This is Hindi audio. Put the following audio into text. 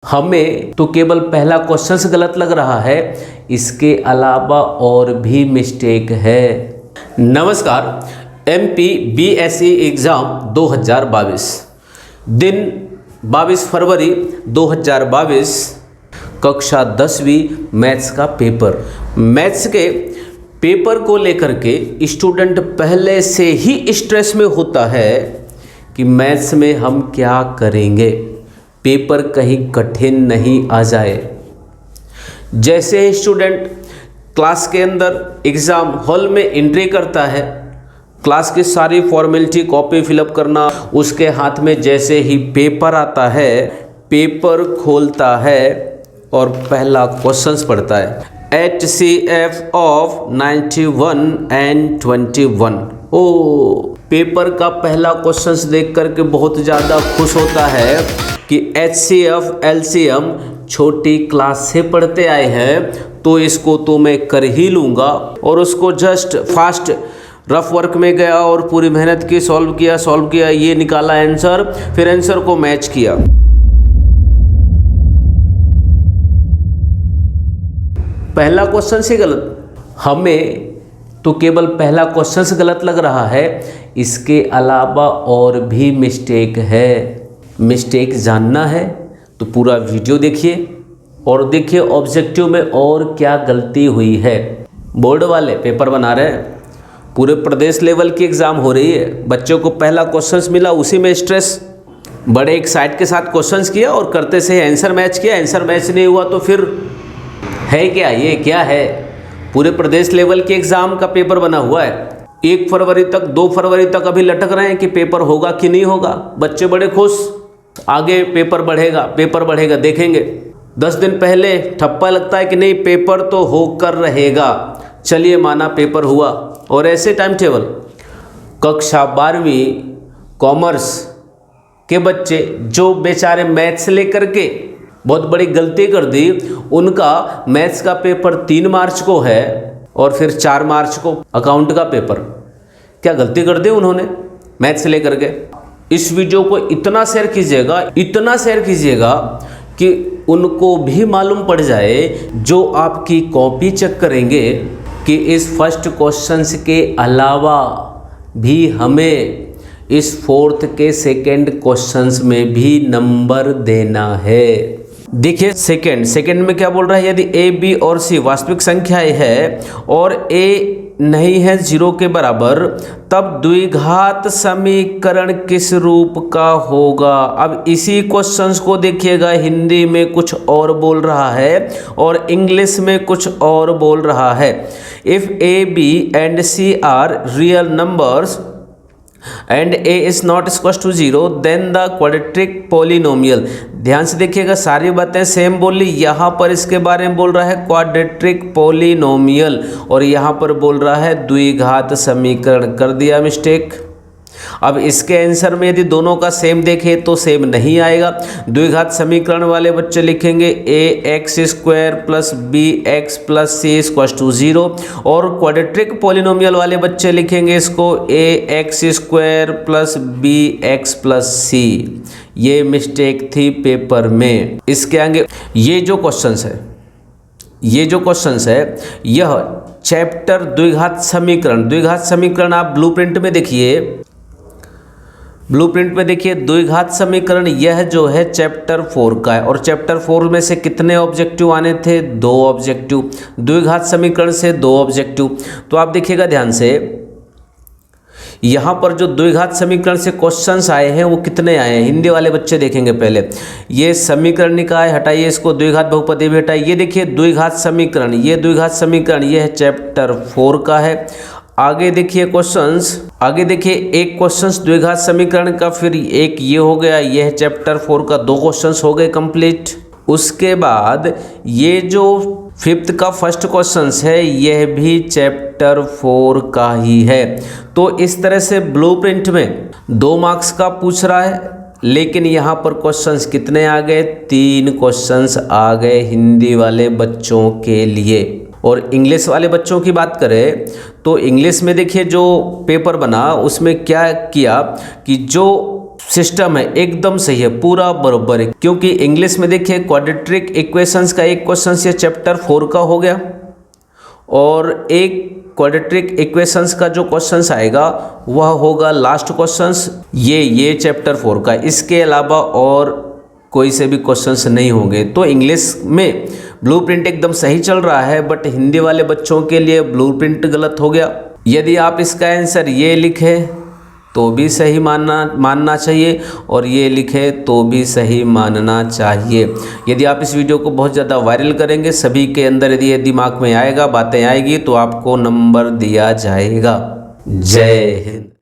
हमें तो केवल पहला क्वेश्चन गलत लग रहा है, इसके अलावा और भी मिस्टेक है। नमस्कार। एमपी बीएसई एग्ज़ाम 2022, दिन 22 फरवरी 2022, कक्षा 10वीं मैथ्स का पेपर। मैथ्स के पेपर को लेकर के स्टूडेंट पहले से ही स्ट्रेस में होता है कि मैथ्स में हम क्या करेंगे, पेपर कहीं कठिन नहीं आ जाए। जैसे ही स्टूडेंट क्लास के अंदर एग्ज़ाम हॉल में एंट्री करता है, क्लास की सारी फॉर्मेलिटी कॉपी फिलअप करना, उसके हाथ में जैसे ही पेपर आता है, पेपर खोलता है और पहला क्वेश्चन पढ़ता है, HCF ऑफ 91 and 21। ओ, पेपर का पहला क्वेश्चन देख करके बहुत ज़्यादा खुश होता है कि HCF LCM छोटी क्लास से पढ़ते आए हैं तो इसको तो मैं कर ही लूँगा। और उसको जस्ट फास्ट रफ वर्क में गया और पूरी मेहनत की, सॉल्व किया, ये निकाला आंसर, फिर आंसर को मैच किया। पहला क्वेश्चन से गलत, हमें तो केवल पहला क्वेश्चन गलत लग रहा है, इसके अलावा और भी मिस्टेक है। मिस्टेक जानना है तो पूरा वीडियो देखिए और देखिए ऑब्जेक्टिव में और क्या गलती हुई है। बोर्ड वाले पेपर बना रहे हैं, पूरे प्रदेश लेवल की एग्ज़ाम हो रही है, बच्चों को पहला क्वेश्चन मिला, उसी में स्ट्रेस, बड़े एक्साइट के साथ क्वेश्चंस किया और करते से आंसर मैच किया। आंसर मैच नहीं हुआ तो फिर है क्या, ये क्या है? पूरे प्रदेश लेवल के एग्ज़ाम का पेपर बना हुआ है। 1 फरवरी तक, 2 फरवरी तक अभी लटक रहे हैं कि पेपर होगा कि नहीं होगा। बच्चे बड़े खुश, आगे पेपर बढ़ेगा, देखेंगे। 10 दिन पहले ठप्पा लगता है कि नहीं, पेपर तो होकर रहेगा। चलिए माना पेपर हुआ, और ऐसे टाइम टेबल कक्षा 12वीं कॉमर्स के बच्चे जो बेचारे मैथ्स लेकर के बहुत बड़ी गलती कर दी, उनका मैथ्स का पेपर 3 मार्च को है और फिर 4 मार्च को अकाउंट का पेपर। क्या गलती कर दी उन्होंने मैथ्स लेकर के? इस वीडियो को इतना शेयर कीजिएगा कि उनको भी मालूम पड़ जाए, जो आपकी कॉपी चेक करेंगे, कि इस फर्स्ट क्वेश्चन के अलावा भी हमें इस 4th के सेकंड क्वेश्चंस में भी नंबर देना है। देखिए सेकंड में क्या बोल रहा है, यदि A, B और C वास्तविक संख्याएं है और A नहीं है 0 के बराबर, तब द्विघात समीकरण किस रूप का होगा। अब इसी क्वेश्चंस को देखिएगा, हिंदी में कुछ और बोल रहा है और इंग्लिश में कुछ और बोल रहा है। If A, B and C are real numbers and A is not equal to 0, then the quadratic polynomial। ध्यान से देखिएगा, सारी बातें सेम बोली। यहाँ पर इसके बारे में बोल रहा है क्वाड्रेटिक पॉलिनोमियल और यहाँ पर बोल रहा है द्विघात समीकरण। कर दिया मिस्टेक। अब इसके आंसर में यदि दोनों का सेम देखें तो सेम नहीं आएगा। द्विघात समीकरण वाले बच्चे लिखेंगे ax² plus bx plus c equal to 0 और क्वाड्रेटिक पॉलिनोमियल वाले बच्चे लिखेंगे इसको ax² plus bx plus c। ये मिस्टेक थी पेपर में। इसके आगे ये जो क्वेश्चंस है, यह चैप्टर द्विघात समीकरण आप ब्लूप्रिंट में देखिए, द्विघात समीकरण यह जो है चैप्टर 4 का है और चैप्टर 4 में से कितने ऑब्जेक्टिव आने थे? 2 ऑब्जेक्टिव। द्विघात समीकरण से 2 ऑब्जेक्टिव। तो आप देखिएगा ध्यान से, यहाँ पर जो द्विघात समीकरण से क्वेश्चंस आए हैं वो कितने आए हैं, हिंदी वाले बच्चे देखेंगे। पहले ये समीकरण निकाय हटाइए, इसको द्विघात बहुपदी भी हटाइए। ये देखिए द्विघात समीकरण, ये है चैप्टर 4 का है। आगे देखिए एक क्वेश्चंस द्विघात समीकरण का, फिर एक ये हो गया, ये है चैप्टर 4 का, 2 क्वेश्चंस हो गए कंप्लीट। उसके बाद ये जो 5th का फर्स्ट क्वेश्चंस है, यह भी चैप्टर 4 का ही है। तो इस तरह से ब्लूप्रिंट में 2 मार्क्स का पूछ रहा है, लेकिन यहाँ पर क्वेश्चंस कितने आ गए? 3 क्वेश्चंस आ गए हिंदी वाले बच्चों के लिए। और इंग्लिश वाले बच्चों की बात करें तो इंग्लिश में देखिए जो पेपर बना उसमें क्या किया कि जो सिस्टम है एकदम सही है, पूरा बरोबर है। क्योंकि इंग्लिश में देखिए क्वाड्रेटिक इक्वेशंस का एक क्वेश्चन ये चैप्टर 4 का हो गया, और एक क्वाड्रेटिक इक्वेशंस का जो क्वेश्चंस आएगा वह होगा लास्ट क्वेश्चंस ये चैप्टर 4 का। इसके अलावा और कोई से भी क्वेश्चंस नहीं होंगे। तो इंग्लिश में ब्लूप्रिंट एकदम सही चल रहा है, बट हिंदी वाले बच्चों के लिए ब्लूप्रिंट गलत हो गया। यदि आप इसका आंसर ये लिखे तो भी सही मानना चाहिए, और ये लिखे तो भी सही मानना चाहिए। यदि आप इस वीडियो को बहुत ज़्यादा वायरल करेंगे, सभी के अंदर यदि ये दिमाग में आएगा, बातें आएगी, तो आपको नंबर दिया जाएगा। जय हिंद।